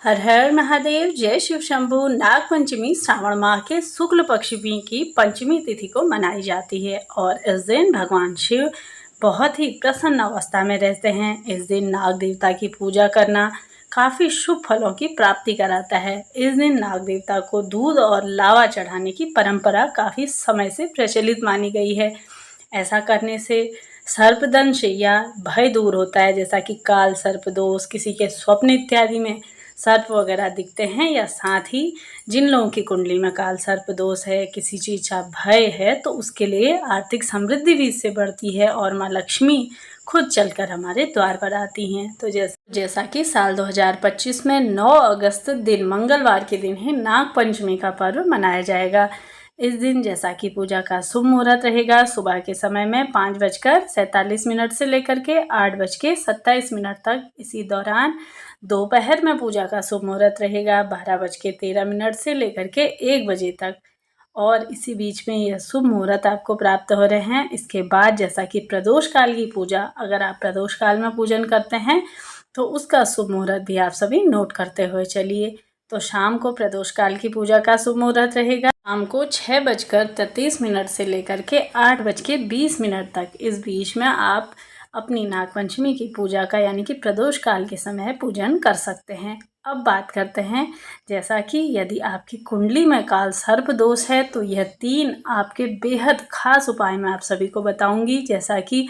हर हर महादेव। जय शिव शंभू। नाग पंचमी श्रावण माह के शुक्ल पक्ष की पंचमी तिथि को मनाई जाती है और इस दिन भगवान शिव बहुत ही प्रसन्न अवस्था में रहते हैं। इस दिन नाग देवता की पूजा करना काफ़ी शुभ फलों की प्राप्ति कराता है। इस दिन नाग देवता को दूध और लावा चढ़ाने की परंपरा काफ़ी समय से प्रचलित मानी गई है। ऐसा करने से सर्पदंश या भय दूर होता है, जैसा कि काल सर्प दोष, किसी के स्वप्न इत्यादि में सर्प वगैरह दिखते हैं, या साथ ही जिन लोगों की कुंडली में काल सर्प दोष है, किसी चीज़ का भय है, तो उसके लिए आर्थिक समृद्धि भी इससे बढ़ती है और माँ लक्ष्मी खुद चलकर हमारे द्वार पर आती हैं। तो जैसा कि साल 2025 में 9 अगस्त दिन मंगलवार के दिन ही नाग पंचमी का पर्व मनाया जाएगा। इस दिन जैसा कि पूजा का शुभ मुहूर्त रहेगा सुबह के समय में 5:47 से लेकर के 8:27 तक। इसी दौरान दोपहर में पूजा का शुभ मुहूर्त रहेगा 12:13 से लेकर के 1 बजे तक, और इसी बीच में यह शुभ मुहूर्त आपको प्राप्त हो रहे हैं। इसके बाद जैसा कि प्रदोष काल की पूजा, अगर आप प्रदोष काल में पूजन करते हैं तो उसका शुभ मुहूर्त भी आप सभी नोट करते हुए चलिए। तो शाम को प्रदोष काल की पूजा का शुभ मुहूर्त रहेगा शाम को 6:33 से लेकर के 8:20 तक। इस बीच में आप अपनी नाग पंचमी की पूजा का यानी कि प्रदोष काल के समय पूजन कर सकते हैं। अब बात करते हैं, जैसा कि यदि आपकी कुंडली में काल सर्प दोष है तो यह 3 आपके बेहद खास उपाय मैं आप सभी को बताऊंगी। जैसा कि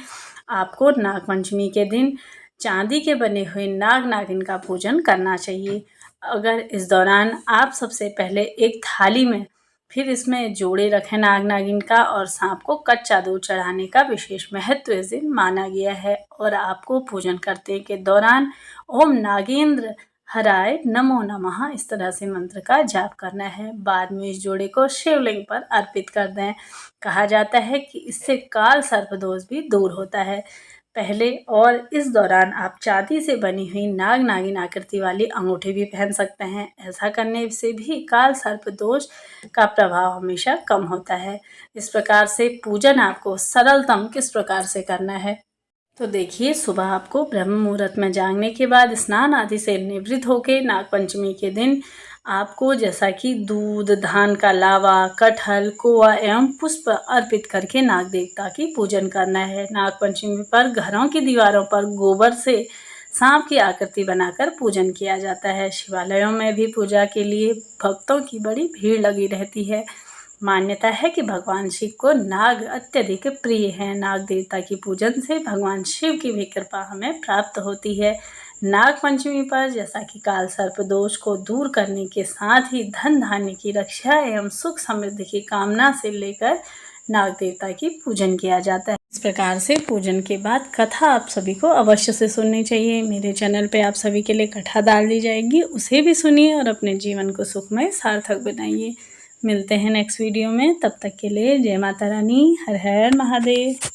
आपको नाग पंचमी के दिन चांदी के बने हुए नाग नागिन का पूजन करना चाहिए। अगर इस दौरान आप सबसे पहले एक थाली में फिर इसमें जोड़े रखें नाग नागिन का, और सांप को कच्चा दूध चढ़ाने का विशेष महत्व इस दिन माना गया है। और आपको पूजन करते के दौरान ओम नागेंद्र हराय नमो नमः इस तरह से मंत्र का जाप करना है। बाद में इस जोड़े को शिवलिंग पर अर्पित कर दें। कहा जाता है कि इससे काल सर्प दोष भी दूर होता है। पहले और इस दौरान आप चांदी से बनी हुई नाग नागिन आकृति वाली अंगूठी भी पहन सकते हैं। ऐसा करने से भी काल सर्प दोष का प्रभाव हमेशा कम होता है। इस प्रकार से पूजन आपको सरलतम किस प्रकार से करना है, तो देखिए, सुबह आपको ब्रह्म मुहूर्त में जागने के बाद स्नान आदि से निवृत्त होकर नाग पंचमी के दिन आपको जैसा कि दूध, धान का लावा, कटहल, कोआ एवं पुष्प अर्पित करके नाग देवता की पूजन करना है। नाग पंचमी पर घरों की दीवारों पर गोबर से सांप की आकृति बनाकर पूजन किया जाता है। शिवालयों में भी पूजा के लिए भक्तों की बड़ी भीड़ लगी रहती है। मान्यता है कि भगवान शिव को नाग अत्यधिक प्रिय हैं। नाग देवता की पूजन से भगवान शिव की भी कृपा हमें प्राप्त होती है। नाग पंचमी पर जैसा कि काल सर्प दोष को दूर करने के साथ ही धन धान्य की रक्षा एवं सुख समृद्धि की कामना से लेकर नाग देवता की पूजन किया जाता है। इस प्रकार से पूजन के बाद कथा आप सभी को अवश्य से सुननी चाहिए। मेरे चैनल पे आप सभी के लिए कथा डाल दी जाएगी, उसे भी सुनिए और अपने जीवन को सुखमय सार्थक बनाइए। मिलते हैं नेक्स्ट वीडियो में, तब तक के लिए जय माता रानी। हर हर महादेव।